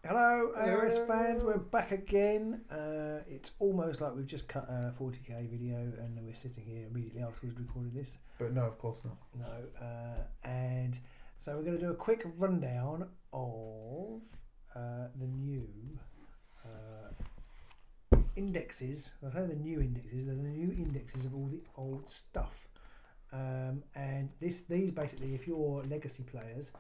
Hello, AOS fans. We're back again. It's almost like we've just cut a 40k video and we're sitting here immediately after we've recorded this. But no, of course not. No. And so we're going to do a quick rundown of the new indexes. I say the new indexes. They're the new indexes of all the old stuff. And these basically, if you're legacy players,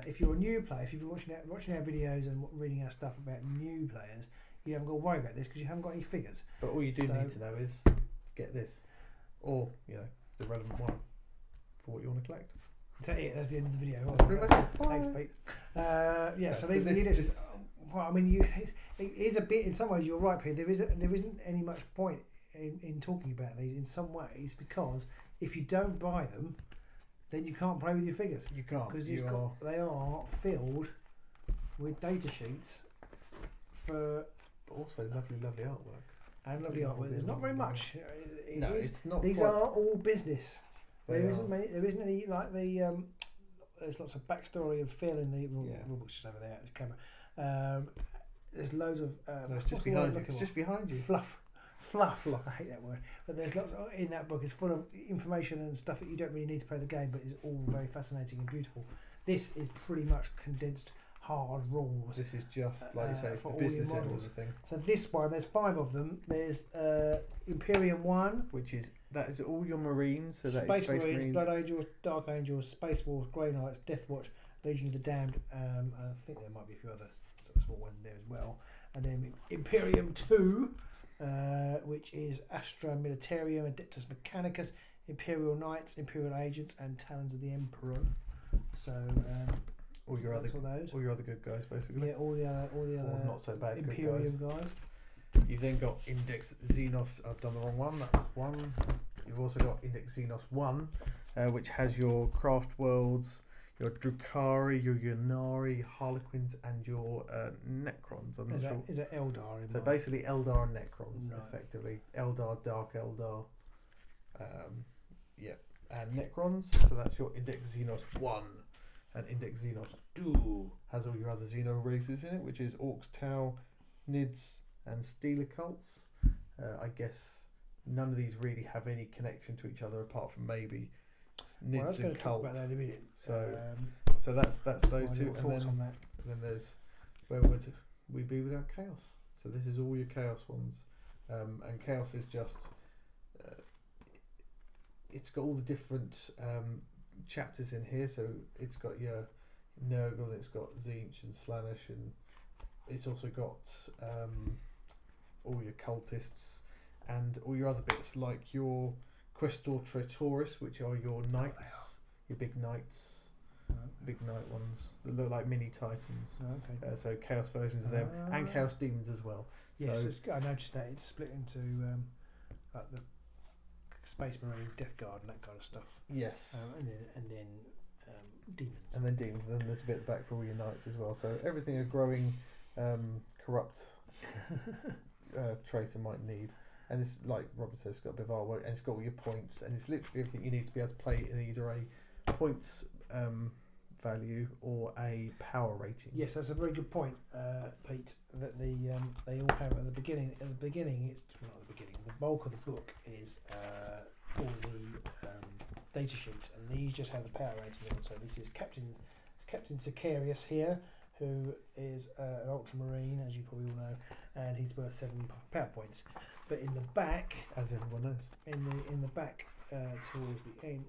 if you're a new player, if you've been watching our videos and reading our stuff about new players, you haven't got to worry about this because you haven't got any figures. But all you do need to know is get this, or the relevant one for what you want to collect. Is that it? That's the end of the video. That's pretty much it. Thanks, Pete. So these are the indexes. Well, I mean, it is a bit. In some ways, you're right, Pete. There isn't any much point in talking about these in some ways because if you don't buy them, then you can't play with your figures. You can't. Because they are filled with data sheets for... But also lovely artwork. And lovely artwork. There's not very much. It's not. These are all business. There isn't any, like the... there's lots of backstory of Phil in the rule book's just over there. The camera. There's loads of... no, it's just behind you. It's just behind you. Fluff. I hate that word. But there's lots in that book. It's full of information and stuff that you don't really need to play the game, but it's all very fascinating and beautiful. This is pretty much condensed hard rules. This is just like you say, for the business end of the thing. So this one, there's 5 of them. There's Imperium 1, that is all your Marines. So Space that is Marines, Blood Angels, Dark Angels, Space Wars, Grey Knights, Death Watch, Legion of the Damned. I think there might be a few other sort of small ones there as well. And then Imperium 2. Which is Astra Militarum, Adeptus Mechanicus, Imperial Knights, Imperial Agents, and Talons of the Emperor. So all your other good guys, basically. Yeah, all the other not so bad Imperium good guys. You've then got Index Xenos. I've done the wrong one. That's 1. You've also got Index Xenos 1, which has your Craft Worlds, your Drukhari, your Yunari, Harlequins, and your Necrons. I'm not sure. Is it Eldar? So basically Eldar and Necrons, effectively. Eldar, Dark Eldar. And Necrons. So that's your Index Xenos 1. And Index Xenos 2 has all your other Xeno races in it, which is Orcs, Tau, Nids, and Steeler Cults. I guess none of these really have any connection to each other apart from maybe Nids and Cult. Talk about that in a minute. So that's those two, and then there's where would we be without Chaos? So this is all your Chaos ones, and Chaos is just it's got all the different chapters in here. So it's got your Nurgle, it's got Tzeentch and Slaanesh, and it's also got all your cultists and all your other bits like your Questor Traitoris, which are your knights, your big knights. Big knight ones that look like mini titans. So chaos versions of them and chaos demons as well. Yes, I noticed that it's split into like the Space Marines, Death Guard, and that kind of stuff. Yes, and then demons. And then demons. And then there's a bit at the back for all your knights as well. So everything a growing corrupt traitor might need. And it's like Robert says, it's got a bit of artwork and it's got all your points, and it's literally everything you need to be able to play in either a points value or a power rating. Yes, that's a very good point, Pete. That they all have at the beginning. At the beginning, it's not at the beginning. The bulk of the book is all the data sheets, and these just have the power rating on. So this is Captain Sicarius here, who is an Ultramarine, as you probably all know, and he's worth 7 power points. But in the back, as everyone knows, in the back towards the end.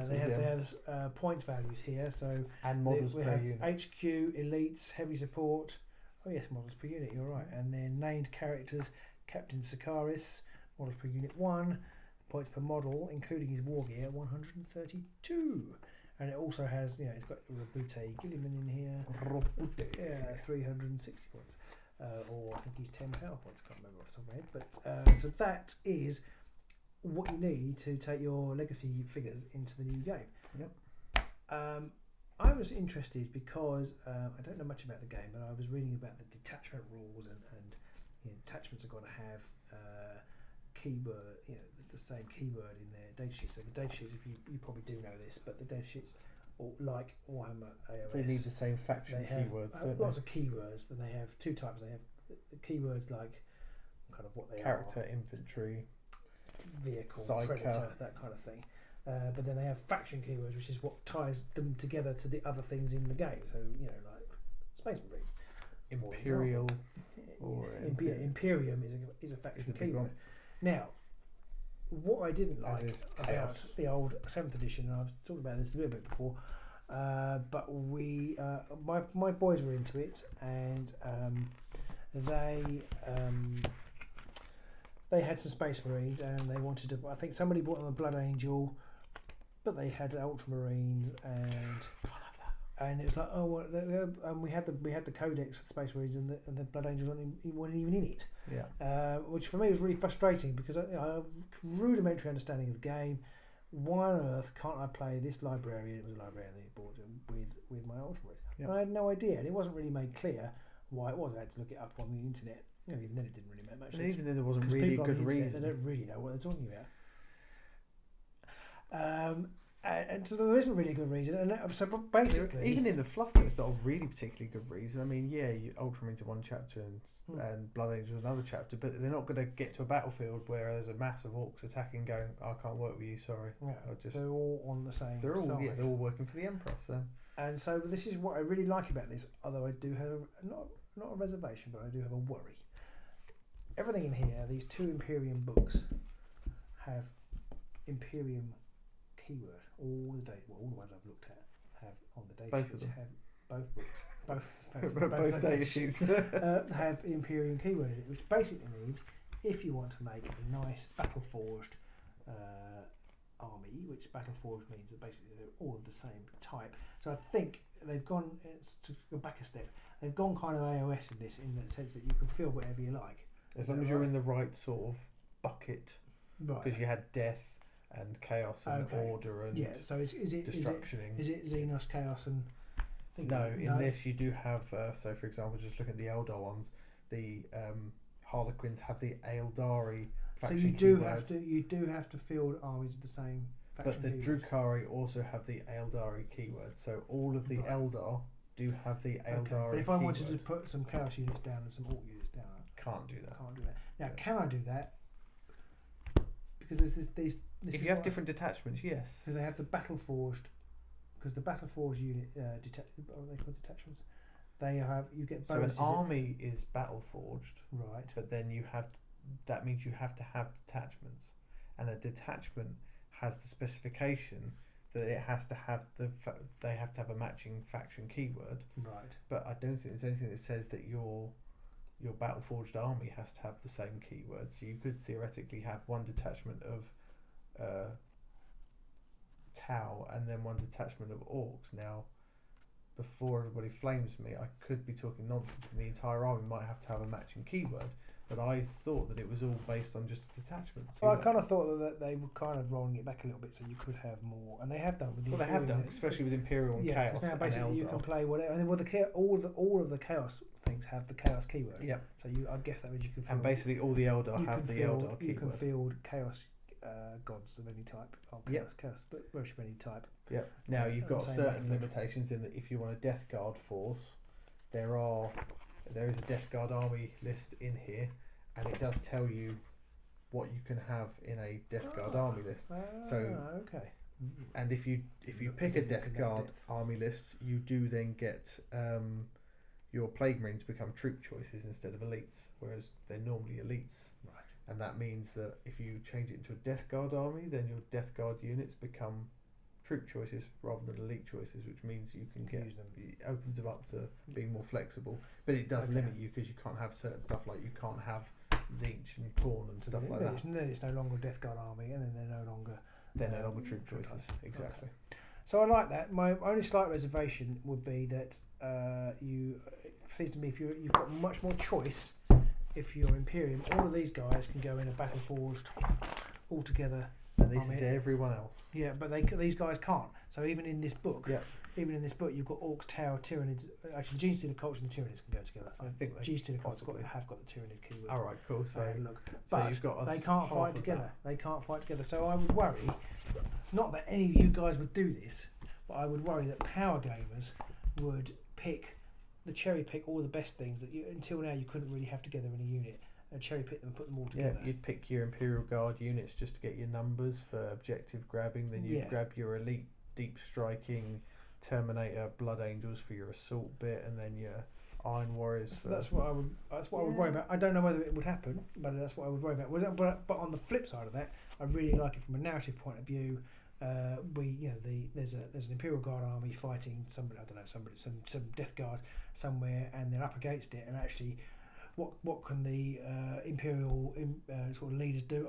They have points values here, so and models we per have unit. HQ, elites, heavy support. Oh yes, models per unit. You're right. And then named characters: Captain Sicarius, models per unit 1, points per model, including his war gear, 132. And it also has, it's got Robute Gilliman in here. Yeah, 360 points. Or I think he's 10 power points. I can't remember off the top of my head. But so that is what you need to take your legacy figures into the new game. Yep. I was interested because I don't know much about the game, but I was reading about the detachment rules and detachments are going to have keyword, the same keyword in their data sheets. So the data sheets, if you probably do know this, but the data sheets or like Warhammer AOS. They need the same faction They have keywords, don't lots they? of keywords. Then they have two types. They have the keywords like kind of what they Character, are, infantry, vehicle, psyker. predator, that kind of thing. But then they have faction keywords, which is what ties them together to the other things in the game. So like Space Marines, Imperial, or Imperium is a faction keyword. Now, what I didn't like about the old 7th edition, and I've talked about this a little bit before, but my boys were into it, and they had some Space Marines, and they wanted to. I think somebody bought them a Blood Angel, but they had Ultramarines, and it was like, oh well, and we had the Codex for the Space Marines, and the Blood Angels weren't even in it. Yeah. Which for me was really frustrating because I have a rudimentary understanding of the game. Why on earth can't I play this librarian? It was a librarian that he bought with my Ultramarines. Yeah. I had no idea, and it wasn't really made clear why it was. I had to look it up on the internet. Even then, it didn't really make much sense. Even then, there wasn't really a good reason. They don't really know what they're talking about. And so there isn't really a good reason. And so basically, even in the fluff, it's not a really particularly good reason. I mean, yeah, Ultramarines are one chapter and Blood Angels another chapter, but they're not going to get to a battlefield where there's a mass of orcs attacking, going, "I can't work with you, sorry." Yeah, they're all on the same. They're all side. they're all working for the Emperor. So, and so this is what I really like about this. Although I do have not a reservation, but I do have a worry. Everything in here, these 2 Imperium books, have Imperium keyword. All the ones I've looked at have on the data sheets have both books, both data sheets have Imperium keyword in it, which basically means if you want to make a nice battle forged army, which battle forged means that basically they're all of the same type. So I think they've gone to go back a step. They've gone kind of AOS in this, in the sense that you can feel whatever you like. As long as you're in the right sort of bucket, right? Because you had death and chaos and order and so is it destructioning. Is it Xenos, chaos and? No, in this you do have. So, for example, just look at the Eldar ones. The Harlequins have the Eldari faction. So you do have to field armies of the same faction. But the Drukhari also have the Eldari keyword. So all of the Eldar do have the Eldari. But if I wanted to put some chaos units down and some orc units down, can't do that. Now, can I do that? Because there's these. If you have different detachments, yes. Because they have the battle forged. Because the battle forged unit, what are they called, detachments? You get bonuses. So an army is battle forged, right? But then that means you have to have detachments, and a detachment has the specification that it has to have they have to have a matching faction keyword, right? But I don't think there's anything that says that your battle forged army has to have the same keyword. So you could theoretically have one detachment of Tau and then one detachment of orcs. Now, before everybody flames me, I could be talking nonsense, and the entire army might have to have a matching keyword. But I thought that it was all based on just detachments. Well, I kind of thought that they were kind of rolling it back a little bit, so you could have more, and they have done with the. Well, they have done, especially with Imperial and Chaos. Now basically and you can play whatever, and then all of the Chaos things have the Chaos keyword. Yeah. So I guess that means you can. And basically all the Eldar have the Eldar keyword. You can field Chaos gods of any type. Chaos worship any type. Yeah. Now you've got certain limitations in that if you want a Death Guard force, there is a Death Guard army list in here, and it does tell you what you can have in a Death Guard army list. Okay. And if you pick a Death Guard army list, you do then get your Plague Marines become troop choices instead of elites, whereas they're normally elites. Right. And that means that if you change it into a Death Guard army, then your Death Guard units become troop choices rather than elite choices, which means you can use them. It opens them up to being more flexible, but it does limit you because you can't have certain stuff, like you can't have Zinch and Khorne and stuff like that. It's no longer a Death Guard army, and then they're no longer troop choices. Exactly. Okay. So I like that. My only slight reservation would be that it seems to me if you've got much more choice. If you're Imperium, all of these guys can go in a battle forged all together. And this is everyone else. Yeah, but these guys can't. So even in this book, you've got Orcs, Tau, Tyranids. Actually, Gene Stealer Cults and the Tyranids can go together. I think Gene Stealer Cults have got the Tyranid keyword. All right, cool. So but you've got they can't fight together. They can't fight together. So I would worry, not that any of you guys would do this, But I would worry that power gamers would cherry pick all the best things that until now you couldn't really have together in a unit, and cherry pick them and put them all together. Yeah, you'd pick your Imperial Guard units just to get your numbers for objective grabbing. Then you'd grab your elite deep striking Terminator Blood Angels for your assault bit, and then your Iron Warriors. So that's what I would worry about. I don't know whether it would happen, but that's what I would worry about. But on the flip side of that, I really like it from a narrative point of view. There's an Imperial Guard army fighting somebody, I don't know, some Death Guard somewhere, and they're up against it. And actually, what can the Imperial sort of leaders do?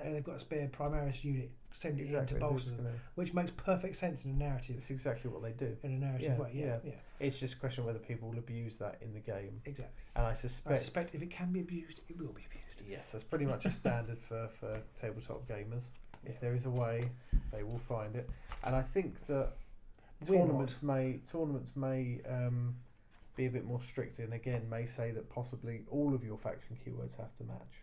They've got a spare Primaris unit. Send it in to bolster them, which makes perfect sense in a narrative. It's exactly what they do in a narrative way. Yeah. It's just a question of whether people will abuse that in the game. Exactly. And I suspect if it can be abused, it will be abused. Yes, that's pretty much a standard for tabletop gamers. If there is a way, they will find it. And I think that tournaments may be a bit more strict, and again may say that possibly all of your faction keywords have to match.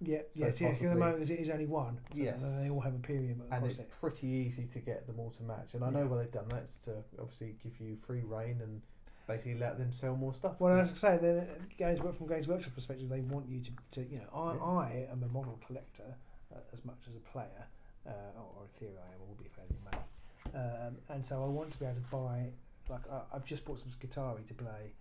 Yeah, at the moment it is only one. So yes, they all have Imperium. And it's pretty easy to get them all to match. And I know why they've done that. It's to obviously give you free reign and basically let them sell more stuff. Well, as I say, from Games Workshop perspective, they want you to I am a model collector as much as a player, or in theory I am. I will be if I had money. And so I want to be able to buy. Like I've just bought some Skitarii to play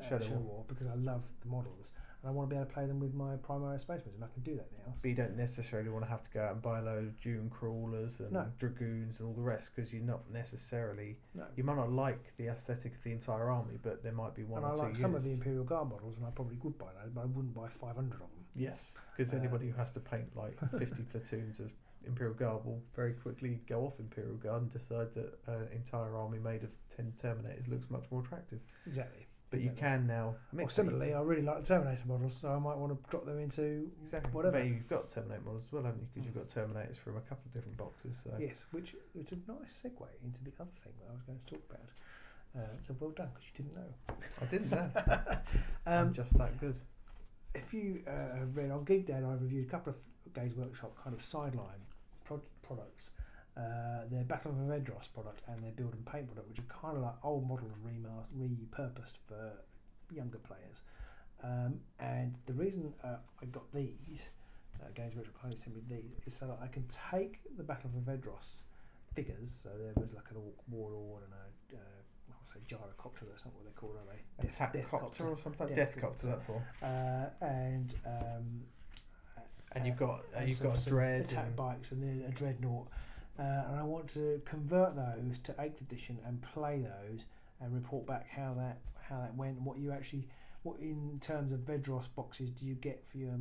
Shadow War because I love the models. I want to be able to play them with my Primaris Spacemen, and I can do that now. But you don't necessarily want to have to go out and buy a load of Dune Crawlers and Dragoons and all the rest, because you're not necessarily... No. You might not like the aesthetic of the entire army, but there might be one or two And I like units. some of the Imperial Guard models, and I probably would buy those, but I wouldn't buy 500 of them. Yes, because anybody who has to paint like 50 platoons of Imperial Guard will very quickly go off Imperial Guard and decide that an entire army made of 10 Terminators looks much more attractive. Exactly. But you can now mix. Well, similarly, I really like the Terminator models, so I might want to drop them into whatever. But you've got Terminator models as well, haven't you? Because you've got Terminators from a couple of different boxes. So. Yes, which is a nice segue into the other thing that I was going to talk about. So well done, because you didn't know. I didn't know. I'm just that good. If you have read on Geek Dad, I reviewed a couple of Games Workshop kind of sideline products. Their Battle of Vedros product and their Build and Paint product, which are kind of like old models repurposed for younger players. And the reason I got these, Games Workshop kindly sent me these, is so that I can take the Battle of Vedros figures. So there was like an Orc Warlord and a gyrocopter. That's not what they're called, are they? Deathcopter or something. Deathcopter. That's all. And you've got a dread attack bikes and then a dreadnought. And I want to convert those to 8th edition and play those and report back how that went and what in terms of Vedros boxes do you get for your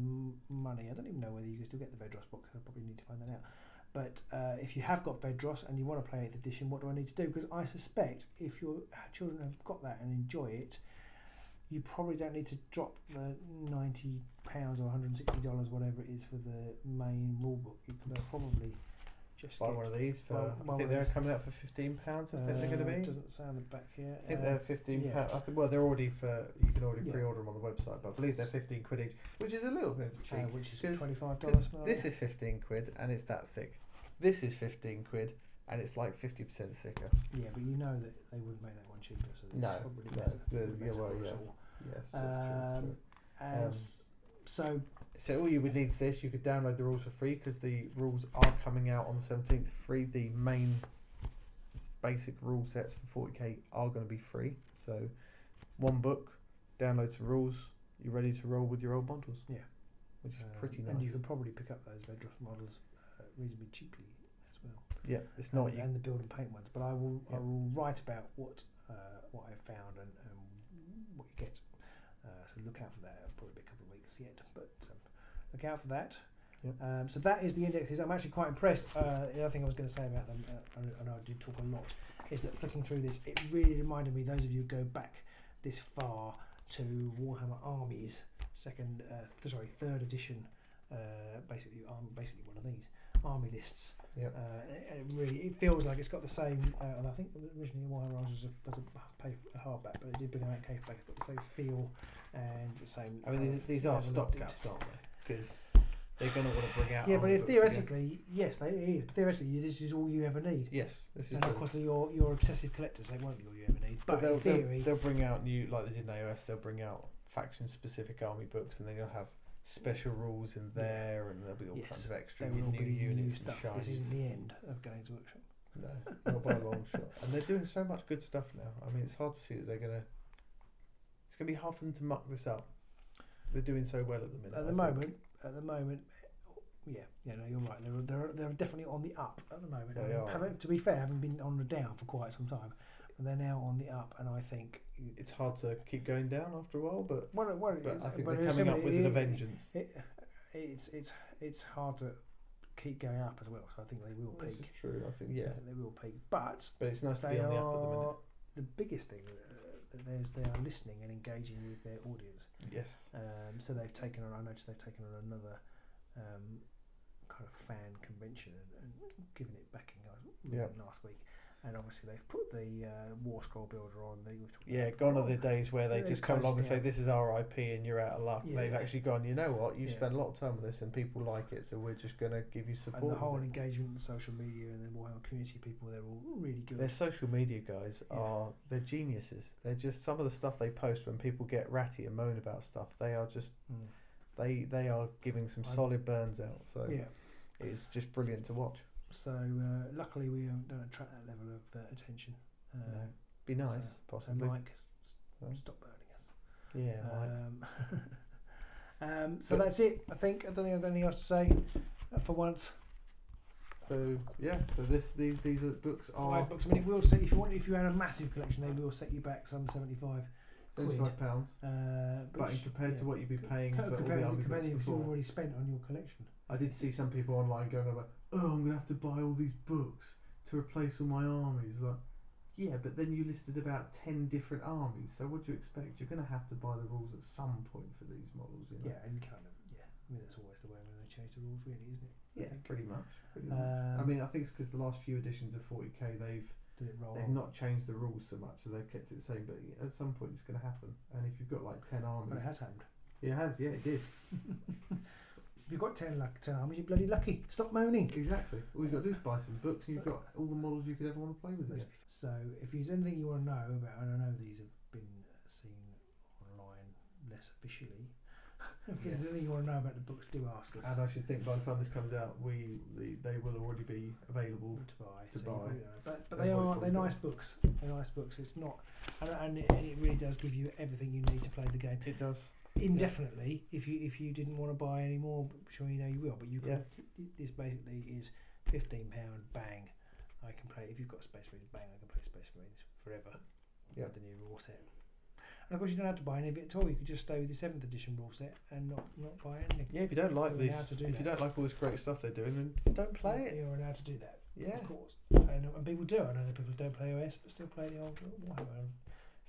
money. I don't even know whether you can still get the Vedros box. I probably need to find that out. But if you have got Vedros and you want to play 8th edition, what do I need to do? Because I suspect if your children have got that and enjoy it, you probably don't need to drop the £90 or $160, whatever it is, for the main rulebook. You can probably just buy one of these for. I think they're coming out for £15. I think they're going to be. Doesn't sound the back here. I think they're £15. I think, well, they're already for. You can already pre-order them on the website, but I believe they're £15 each, which is a little bit cheap. Which is $25. This is £15 and it's that thick. This is £15 and it's like 50% thicker. Yeah, but you know that they wouldn't make that one cheaper. So Yes, that's true. And so all you would need is this. You could download the rules for free because the rules are coming out on the 17th free. The main basic rule sets for 40k are going to be free. So one book, download some rules, you're ready to roll with your old models. Yeah. Which is pretty nice. And you can probably pick up those Vedros models reasonably cheaply as well. Yeah, it's not. And the Build and Paint ones. But I will write about what I've found and what you get. So look out for that. It'll probably be a couple of weeks yet, but look out for that. Yep. So that is the indexes. I'm actually quite impressed. The other thing I was going to say about them, I know I did talk a lot, is that flicking through this, it really reminded me, those of you who go back this far to Warhammer Armies, third edition, basically one of these army lists. Yep. It feels like it's got the same, and I think originally Warhammer Armies was a hardback, but they did bring out paperback. It's got the same feel and the same. I mean, these are stopgaps, aren't they? Because they're going to want to bring out. Yeah, but army if books again. theoretically, yes, it is. But theoretically, this is all you ever need. Yes, this is And true. of course, you're obsessive collectors. They won't be all you ever need. But they'll, in theory, they'll bring out new, like they did in AOS. They'll bring out faction-specific army books, and then you'll have special rules in there, and there'll be all kinds of extra there will new be units new stuff. and This shinies. isn't the end of Games Workshop. No, not by a long shot. And they're doing so much good stuff now. I mean, it's hard to see that they're gonna. It's gonna be hard for them to muck this up. They're doing so well at the minute. At the moment, yeah, no, you're right. They're definitely on the up at the moment. They are. To be fair, haven't been on the down for quite some time, but they're now on the up, and I think It's hard to keep going down after a while, but I think but they're it's coming up similar- with a vengeance. It's hard to keep going up as well. So I think they will This peak. is true. I think They will peak, but but it's nice to they be on the up at the are minute. the biggest thing. They are listening and engaging with their audience. Yes. So they've taken on. I noticed they've taken on another kind of fan convention and given it backing last week. And obviously they've put the War Scroll Builder on. Gone are the days where they They've just come along and closed say down. this is our IP and you're out of luck. Yeah. They've actually gone, you know what, you Yeah. spent a lot of time with this and people like it, so we're just going to give you support. And the with whole it. engagement in social media and the Warhammer community people, they're all really good. Their social media guys they're geniuses. They're just some of the stuff they post when people get ratty and moan about stuff. They are just they are giving some solid burns out. So it's just brilliant to watch. So luckily we don't attract that level of attention. No. Be nice, possibly. So Mike, stop burning us. Yeah, Mike. So that's it. I don't think I've got anything else to say for once. So these are books are 5 books. I mean, it will set if you had a massive collection, they will set you back some £75. £75. But compared to what you'd be paying for all the compared army to books you've before. already spent on your collection. I did see some people online going about, I'm going to have to buy all these books to replace all my armies. Like, yeah, but then you listed about 10 different armies, so what do you expect? You're going to have to buy the rules at some point for these models, you know? Yeah, and kind of, I mean, that's always the way when they change the rules, really, isn't it? Yeah, pretty much. I mean, I think it's because the last few editions of 40k, they've not changed the rules so much, so they've kept it the same, but at some point it's going to happen. And if you've got like 10 armies... Well, it has happened. Yeah, it has, yeah, it did. If you've got 10 armies, you're bloody lucky. Stop moaning. Exactly. All you've got to do is buy some books and you've got all the models you could ever want to play with it. So if there's anything you want to know about, and I know these have been seen online less officially, if there's anything you want to know about the books, do ask us. And I should think by the time this comes out, they will already be available to buy. But So they're nice books. They're nice books. It's not, and it really does give you everything you need to play the game. It does. Indefinitely, if you didn't want to buy any more, I'm sure you know you will. But you can. This basically is £15. Bang, I can play. If you've got Space Marines, bang, I can play Space Marines forever. Yeah. The new rule set. And of course, you don't have to buy any of it at all. You could just stay with the 7th edition rule set and not buy anything. Yeah, if you don't like You're this, allowed to do if you that. don't like all this great stuff they're doing, then don't play it. You're allowed to do that. Yeah. Of course. And people do. I know that people don't play OS but still play the old Warhammer.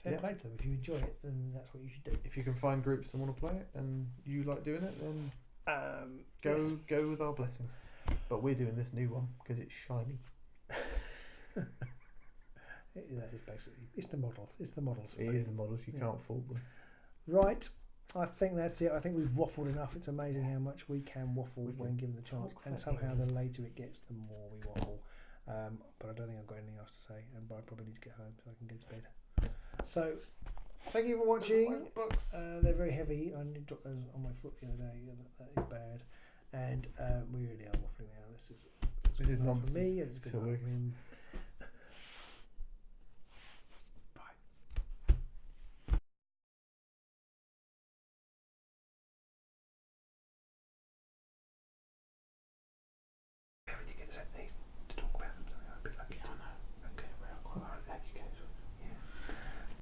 Fair play to them. If you enjoy it, then that's what you should do. If you can find groups that want to play it and you like doing it, then go with our blessings. But we're doing this new one because it's shiny. That is basically it's the models. It's the models. It is the models. You can't fool them. Right. I think that's it. I think we've waffled enough. It's amazing how much we can waffle when given the chance, and somehow the later it gets, the more we waffle. But I don't think I've got anything else to say, and I probably need to get home so I can go to bed. So, thank you for watching. They're very heavy. I dropped those on my foot the other day. That is bad. And we really are waffling now. This is nonsense. for me. It's good So for him.